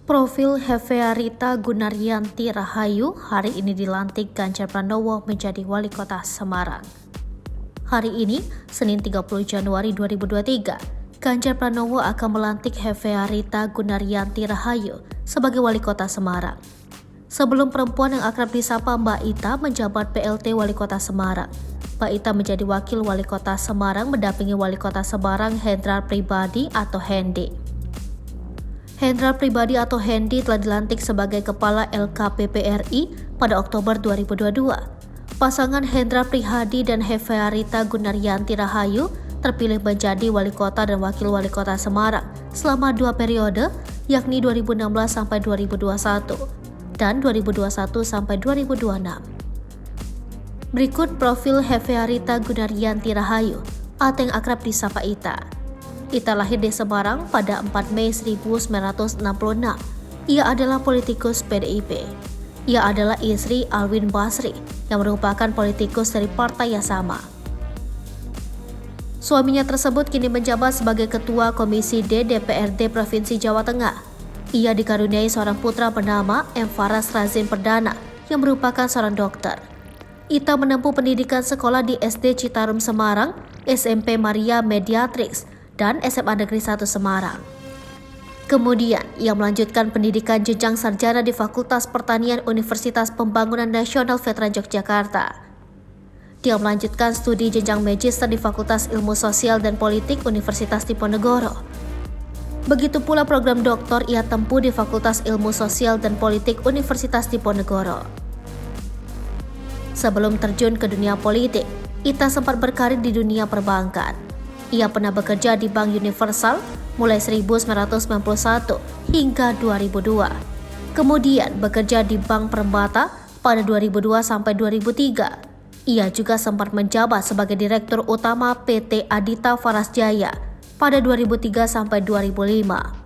Profil Hefearita Gunaryanti Rahayu hari ini dilantik Ganjar Pranowo menjadi Wali Kota Semarang. Hari ini, Senin 30 Januari 2023, Ganjar Pranowo akan melantik Hefearita Gunaryanti Rahayu sebagai Wali Kota Semarang. Sebelum perempuan yang akrab disapa Mbak Ita menjabat PLT Wali Kota Semarang, Mbak Ita menjadi Wakil Wali Kota Semarang mendampingi Wali Kota Semarang Hendrar Pribadi atau Hendi. Hendrar Pribadi atau Hendi telah dilantik sebagai Kepala LKPP RI pada Oktober 2022. Pasangan Hendrar Prihadi dan Hefearita Gunaryanti Rahayu terpilih menjadi Wali Kota dan Wakil Wali Kota Semarang selama 2 periode, yakni 2016 sampai 2021 dan 2021 sampai 2026. Berikut profil Hefearita Gunaryanti Rahayu atau yang akrab disapa Ita. Ita lahir di Semarang pada 4 Mei 1966. Ia adalah politikus PDIP. Ia adalah istri Alwin Basri yang merupakan politikus dari partai yang sama. Suaminya tersebut kini menjabat sebagai Ketua Komisi D DPRD Provinsi Jawa Tengah. Ia dikaruniai seorang putra bernama M. Faras Razin Perdana yang merupakan seorang dokter. Ita menempuh pendidikan sekolah di SD Citarum Semarang, SMP Maria Mediatrix, dan SMA Negeri 1 Semarang. Kemudian, ia melanjutkan pendidikan jenjang sarjana di Fakultas Pertanian Universitas Pembangunan Nasional Veteran Yogyakarta. Dia melanjutkan studi jenjang magister di Fakultas Ilmu Sosial dan Politik Universitas Diponegoro. Begitu pula program doktor ia tempuh di Fakultas Ilmu Sosial dan Politik Universitas Diponegoro. Sebelum terjun ke dunia politik, Ita sempat berkarir di dunia perbankan. Ia pernah bekerja di Bank Universal mulai 1991 hingga 2002. Kemudian bekerja di Bank Permata pada 2002 sampai 2003. Ia juga sempat menjabat sebagai Direktur Utama PT Adita Faras Jaya pada 2003 sampai 2005.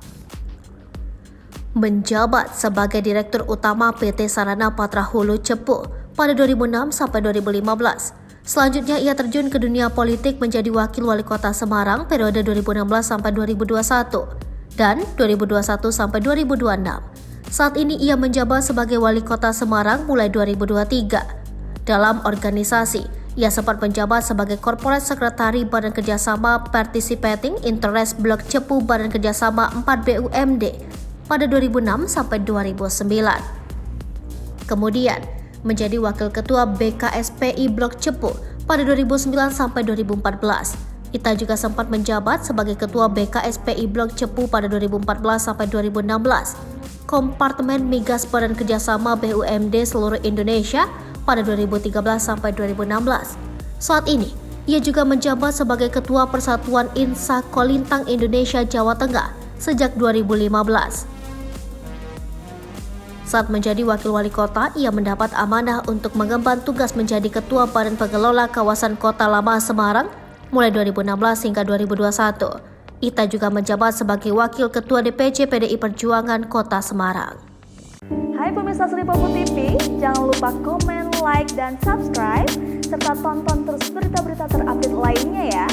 Menjabat sebagai Direktur Utama PT Sarana Patra Hulu Cepu pada 2006 sampai 2015. Selanjutnya ia terjun ke dunia politik menjadi Wakil Wali Kota Semarang periode 2016 sampai 2021 dan 2021 sampai 2026. Saat ini ia menjabat sebagai Wali Kota Semarang mulai 2023. Dalam organisasi, ia sempat menjabat sebagai Corporate Secretary Badan Kerjasama Participating Interest Block Cepu Badan Kerjasama 4 BUMD pada 2006 sampai 2009. Kemudian menjadi Wakil Ketua BKSPI Blok Cepu pada 2009 sampai 2014. Ita juga sempat menjabat sebagai Ketua BKSPI Blok Cepu pada 2014 sampai 2016. Kompartemen Migas Badan Kerjasama BUMD seluruh Indonesia pada 2013 sampai 2016. Saat ini, ia juga menjabat sebagai Ketua Persatuan Insa Kolintang Indonesia Jawa Tengah sejak 2015. Saat menjadi Wakil Wali Kota, ia mendapat amanah untuk mengemban tugas menjadi Ketua Badan Pengelola Kawasan Kota Lama Semarang mulai 2016 hingga 2021. Ita juga menjabat sebagai Wakil Ketua DPC PDI Perjuangan Kota Semarang. Hai pemirsa Sri Popo TV, jangan lupa komen, like, dan subscribe, serta tonton terus berita-berita terupdate lainnya ya.